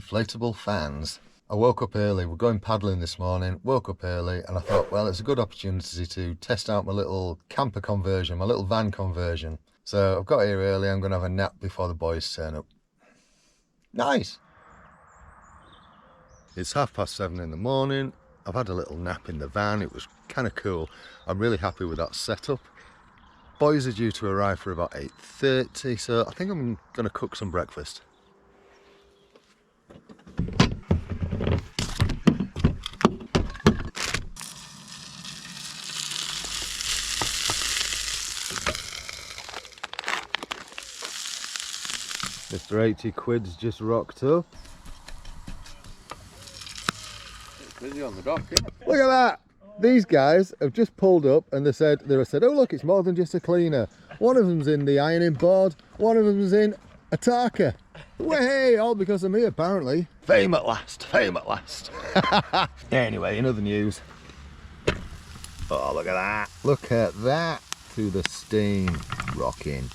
inflatable fans. I woke up early, we're going paddling this morning, woke up early and I thought, well, it's a good opportunity to test out my little camper conversion, my little van conversion. So I've got here early, I'm going to have a nap before the boys turn up. Nice! It's 7:30 in the morning, I've had a little nap in the van, it was kind of cool. I'm really happy with that setup. Boys are due to arrive for about 8:30, so I think I'm going to cook some breakfast. Mr. 80 Quid's just rocked up. It's busy on the dock, isn't it? Look at that! These guys have just pulled up and they said, oh look, it's more than just a cleaner. One of them's in the ironing board, one of them's in a tarker. Way, all because of me apparently. Fame at last, fame at last. Anyway, in other news. Oh, look at that. Look at that through the steam rocking.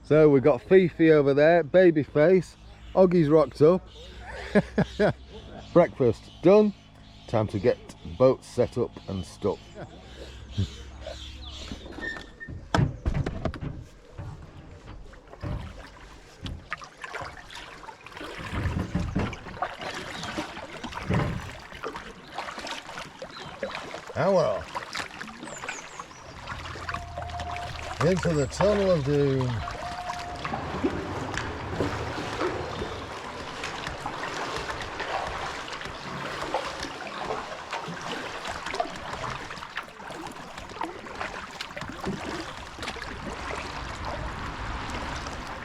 So we've got Fifi over there, baby face. Oggy's rocked up. Breakfast done. Time to get boats set up and stuff. Now we're off. Into the tunnel of doom.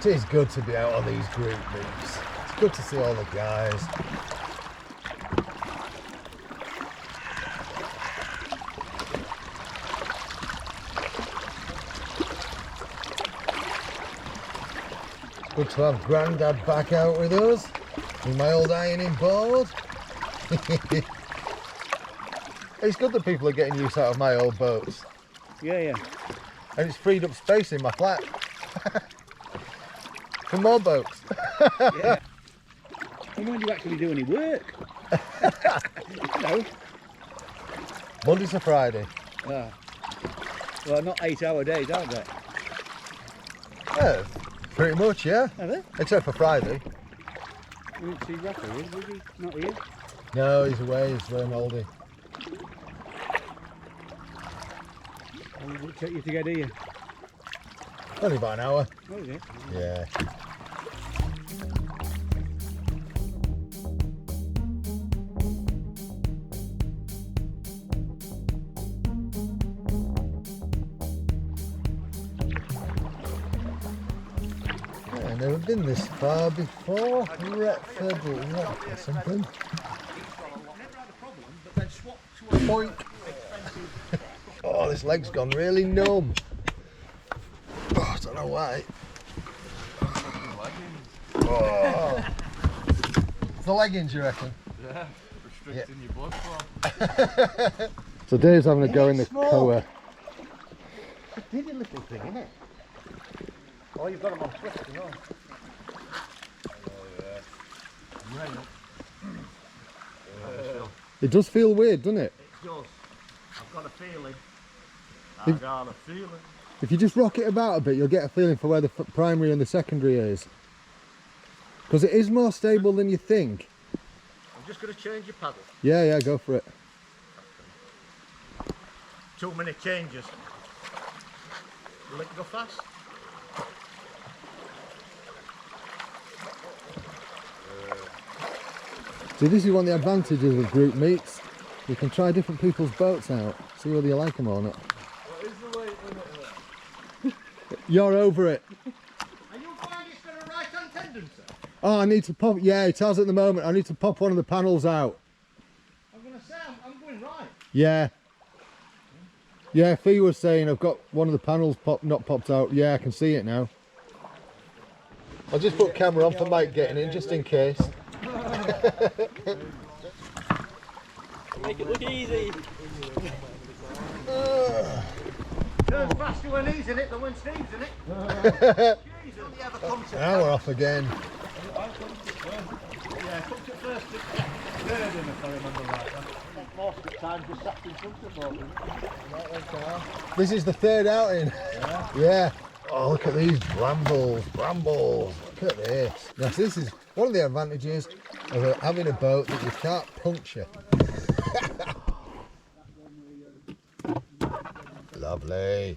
It is good to be out on these group meets. It's good to see all the guys. Good to have Grandad back out with us, with my old ironing board. It's good that people are getting use out of my old boats. Yeah. And it's freed up space in my flat. For more boats. Yeah. And when do you actually do any work? No. Monday to Friday. Well, not 8-hour days, are they? Yeah, pretty much, yeah. Are they? Except for Friday. We didn't see Rafa, was he? Not here? No, he's away, he's with an oldie. How long did it take you to get here? Only about an hour. Oh, is it? Yeah. I've never been this far before. Retford Lock or something. Boink. Oh, this leg's gone really numb. Oh, I don't know why. Oh. It's the leggings, you reckon? Yeah, restricting your blood flow. So Dave's having a go in the Koa. It's a tiny little thing, isn't it? Oh, you've got them on twist, you know. Oh, yeah. It does feel weird, doesn't it? It does. I've got a feeling. I've got a feeling. If you just rock it about a bit, you'll get a feeling for where the primary and the secondary is. Because it is more stable than you think. I'm just going to change your paddle. Yeah, go for it. Too many changes. Will it go fast? See, this is one of the advantages of group meets. You can try different people's boats out, see whether you like them or not. What is the weight limit? You're over it. And you find it's got a right-hand tendency? Oh, I need to pop, yeah, it has at the moment. I need to pop one of the panels out. I'm going to say I'm going right. Yeah. Yeah, Fee was saying I've got one of the panels not popped out. Yeah, I can see it now. I'll just put camera on for Mike getting in, just in case. Make it look easy. Turns faster when he's in it than when Steve's in it. Now we're off again. Yeah, I took it first, third in if I remember right. Most of the time just sat in front of the boat. This is the third outing. Yeah. Oh, look at these brambles. Look at this. Now, this is one of the advantages of having a boat that you can't puncture. Lovely.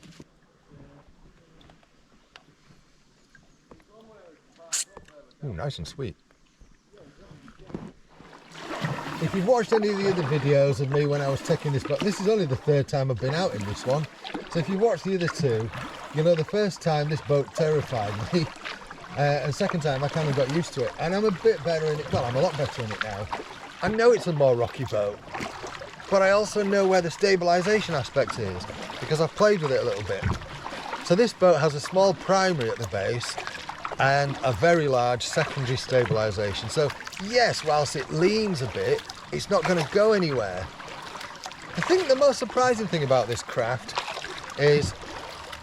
Ooh, nice and sweet. If you've watched any of the other videos of me when I was taking this boat, this is only the third time I've been out in this one. So if you've watched the other two, you know the first time this boat terrified me, and second time I kind of got used to it. And I'm a bit better in it, well, I'm a lot better in it now. I know it's a more rocky boat, but I also know where the stabilisation aspect is, because I've played with it a little bit. So this boat has a small primary at the base, and a very large secondary stabilisation. So yes, whilst it leans a bit, it's not going to go anywhere. I think the most surprising thing about this craft is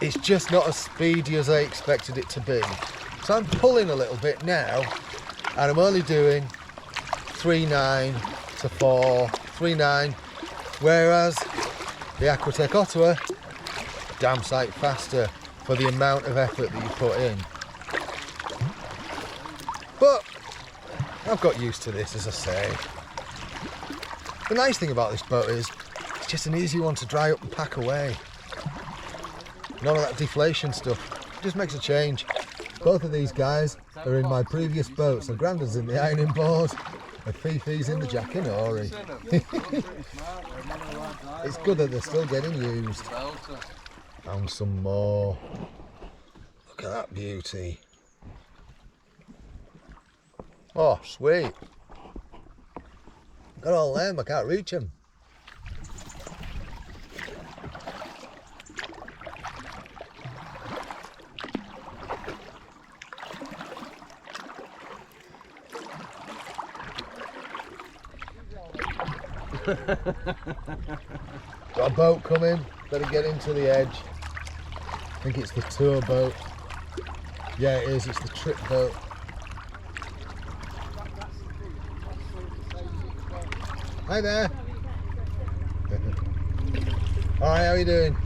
it's just not as speedy as I expected it to be. So I'm pulling a little bit now, and I'm only doing 3.9 to 4, 3.9, whereas the Aquatech Ottawa, damn sight faster for the amount of effort that you put in. But I've got used to this, as I say. The nice thing about this boat is it's just an easy one to dry up and pack away. None of that deflation stuff. It just makes a change. Both of these guys are in my previous boat. So Grandad's in the ironing board and Fifi's in the Jackanory. It's good that they're still getting used. And some more. Look at that beauty. Oh, sweet. Got all them, I can't reach them. Got a boat coming, better get into the edge. I think it's the tour boat. Yeah, it is, it's the trip boat. Hi there. Alright, how are you doing?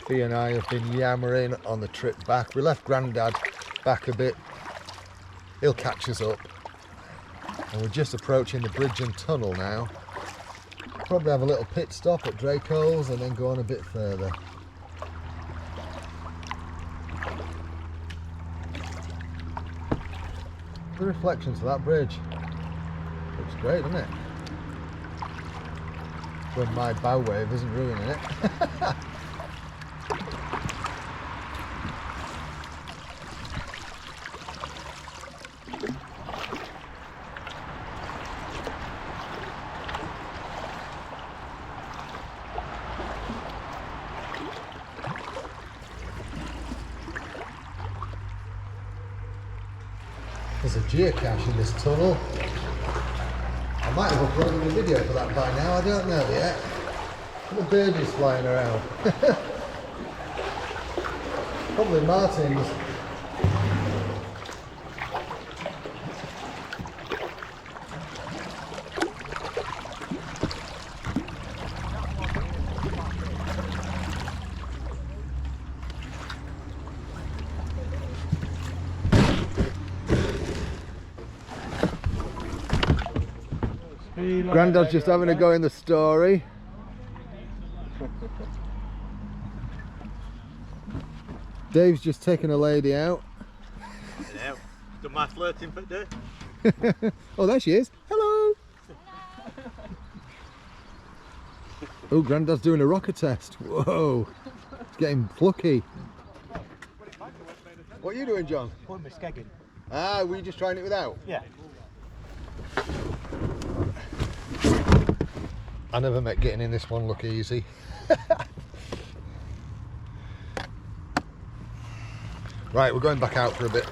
Fee and I have been yammering on the trip back. We left Grandad back a bit. He'll catch us up. And we're just approaching the bridge and tunnel now. Probably have a little pit stop at Drakeholes and then go on a bit further. The reflections of that bridge. Looks great, doesn't it? When my bow wave isn't ruining it. There's a geocache in this tunnel. I might have uploaded a video for that by now, I don't know yet. The bird is flying around. Probably martins. Grandad's just having a go in the story. Dave's just taking a lady out. Yeah, done my flirting for the day. Oh, there she is. Hello. Oh, Grandad's doing a rocker test. Whoa. It's getting plucky. What are you doing, John? Putting my skeg in. Ah, were you just trying it without? Yeah. I never met getting in this one look easy. Right, we're going back out for a bit.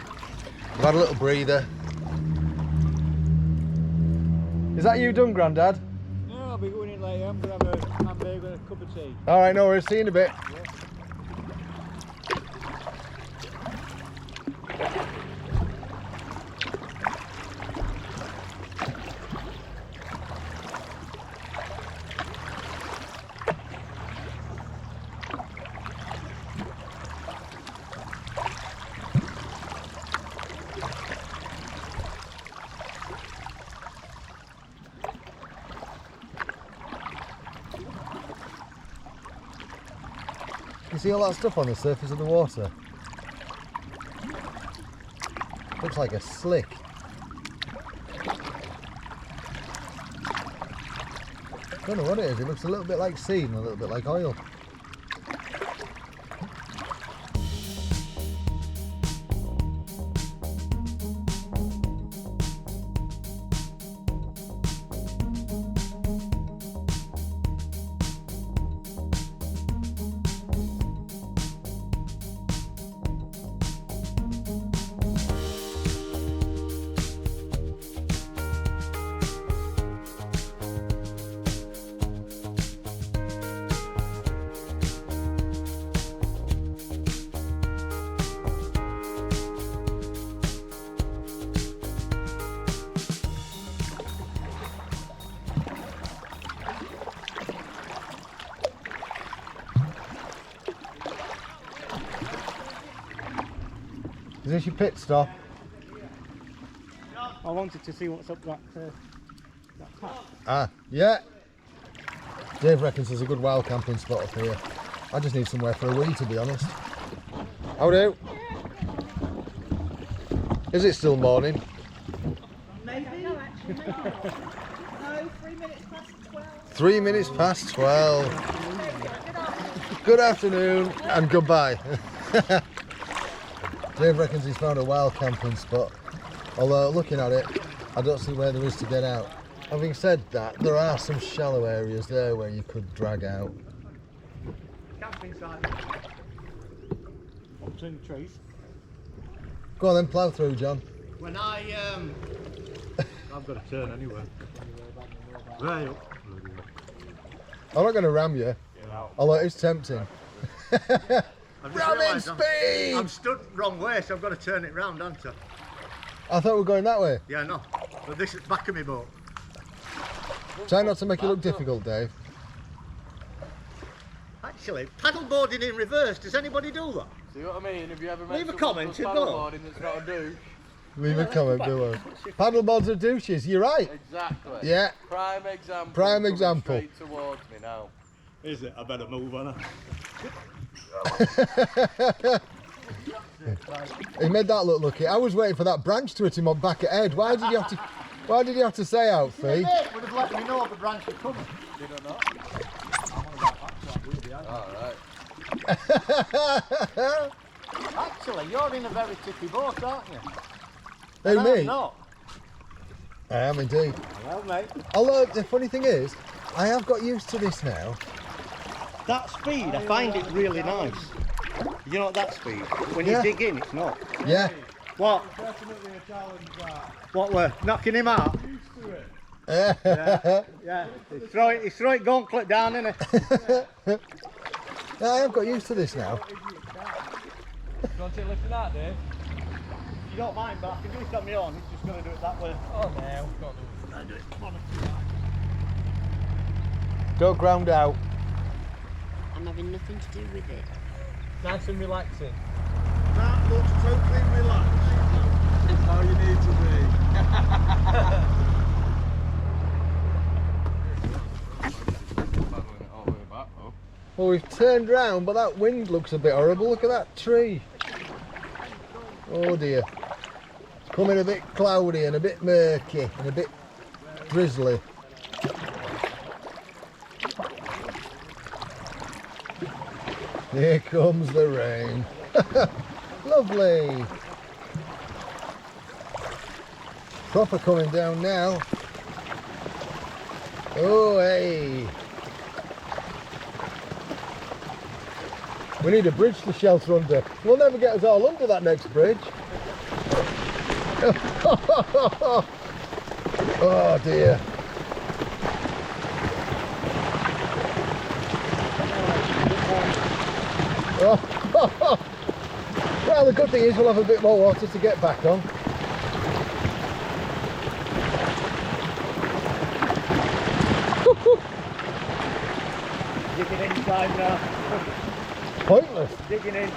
We've had a little breather. Is that you done, Grandad? No, I'll be going in later. I'm going to have a hamburger and a cup of tea. All right, no worries. See you in a bit. Yeah. You see all that stuff on the surface of the water? Looks like a slick. Don't know what it is. It looks a little bit like seed and a little bit like oil. Is this your pit stop? I wanted to see what's up that path. Ah, yeah. Dave reckons there's a good wild camping spot up here. I just need somewhere for a wee, to be honest. How do? Is it still morning? Maybe. No, actually. No, 3 minutes past 12. 3 minutes past 12. Good afternoon and goodbye. Dave reckons he's found a wild camping spot. Although looking at it, I don't see where there is to get out. Having said that, there are some shallow areas there where you could drag out. Camping site. Between the trees. Go on then, plough through, John. When I've got to turn anyway. Right up. I'm not going to ram you, although it's tempting. Ramming speed! I'm stood wrong way, so I've got to turn it round, haven't I? I thought we were going that way. Yeah, no. But this is back of my boat. Try not to make it look difficult, Dave. Actually, paddleboarding in reverse, does anybody do that? See what I mean? Have you ever met Leave a someone comment who's and go. paddleboarding that's not a douche? Leave a comment below. Paddleboards are douches, you're right. Exactly. Yeah. Prime example. Prime coming example. Straight towards me now. Is it? I better move on. He made that look lucky. I was waiting for that branch to hit him on back of head. Why did you have to? Why did you have to say out, Fee? Would have let me know the branch was coming. Did I not? Alright. Actually, you're in a very tippy boat, aren't you? Who, I'm me? not. I am indeed. Well, mate. Although the funny thing is, I have got used to this now. That speed, I find it really nice. You know that speed? When Yeah. you dig in, it's not. Yeah. What? Definitely a challenge that. What, we're knocking him out? Used to it. Yeah. He's throwing gauntlet down, innit? I have got used to this now. Do you want to lift that, Dave? You don't mind, but I can do it on my own. He's just going to do it that way. Oh no, can't do it. Don't ground out. I'm having nothing to do with it. Nice and relaxing. That looks totally relaxed. That's how you need to be. Well, we've turned round, but that wind looks a bit horrible. Look at that tree. Oh dear. It's coming a bit cloudy and a bit murky and a bit drizzly. Here comes the rain. Lovely. Proper coming down now. Oh, hey. We need a bridge to shelter under. We'll never get us all under that next bridge. Oh dear. Oh. Well, the good thing is we'll have a bit more water to get back on. Digging inside now. Pointless. Digging in.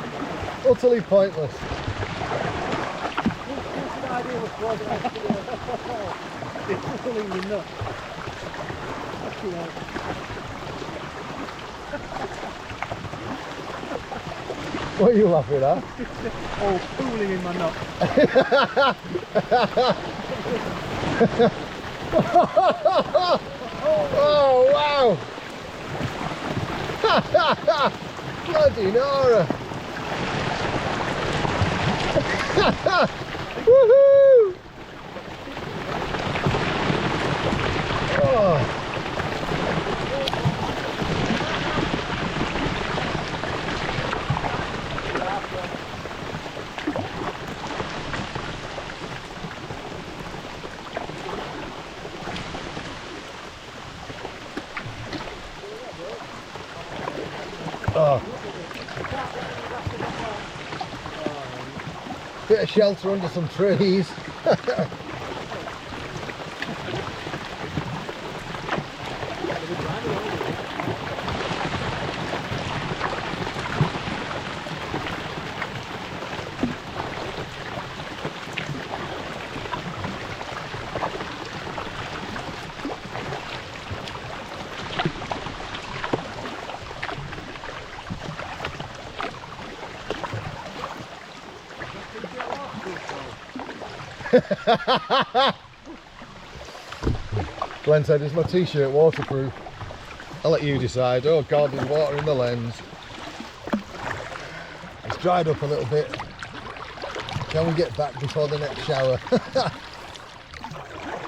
Utterly pointless. What's the idea of flooding yesterday? It's pulling me nuts. Fucking hell. What are you laughing at? Oh, pooling in my nuts. Oh wow! Bloody Nora! Woohoo! Oh. Oh. Bit of shelter under some trees. Glenn said, is my t-shirt waterproof? I'll let you decide. Oh God, there's water in the lens. It's dried up a little bit. Can we get back before the next shower?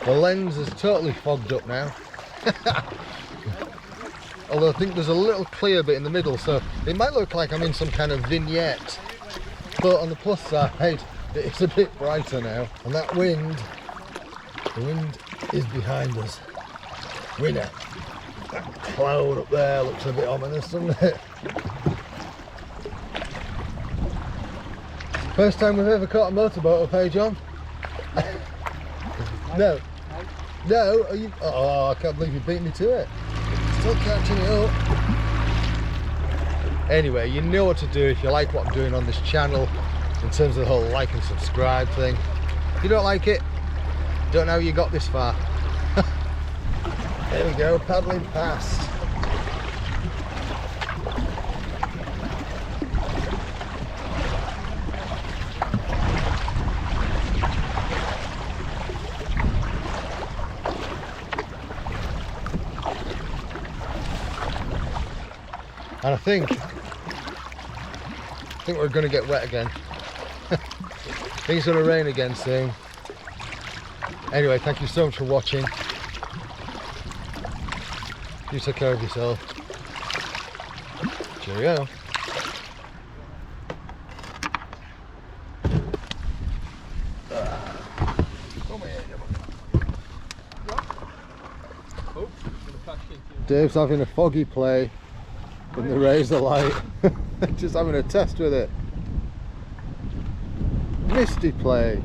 The lens is totally fogged up now. Although I think there's a little clear bit in the middle, so it might look like I'm in some kind of vignette. But on the plus side, it's a bit brighter now. And that wind, the wind is behind us. Winner. That cloud up there looks a bit ominous, doesn't it? First time we've ever caught a motorboat up, hey John? No. No? Are you? Oh, I can't believe you beat me to it. Still catching it up. Anyway, you know what to do if you like what I'm doing on this channel in terms of the whole like and subscribe thing. If you don't like it, don't know how you got this far. There we go, paddling past. And I think we're going to get wet again. I think it's going to rain again soon. Anyway, thank you so much for watching. You take care of yourself. Cheerio. Dave's having a foggy play in the razor light. Just having a test with it. Misty play.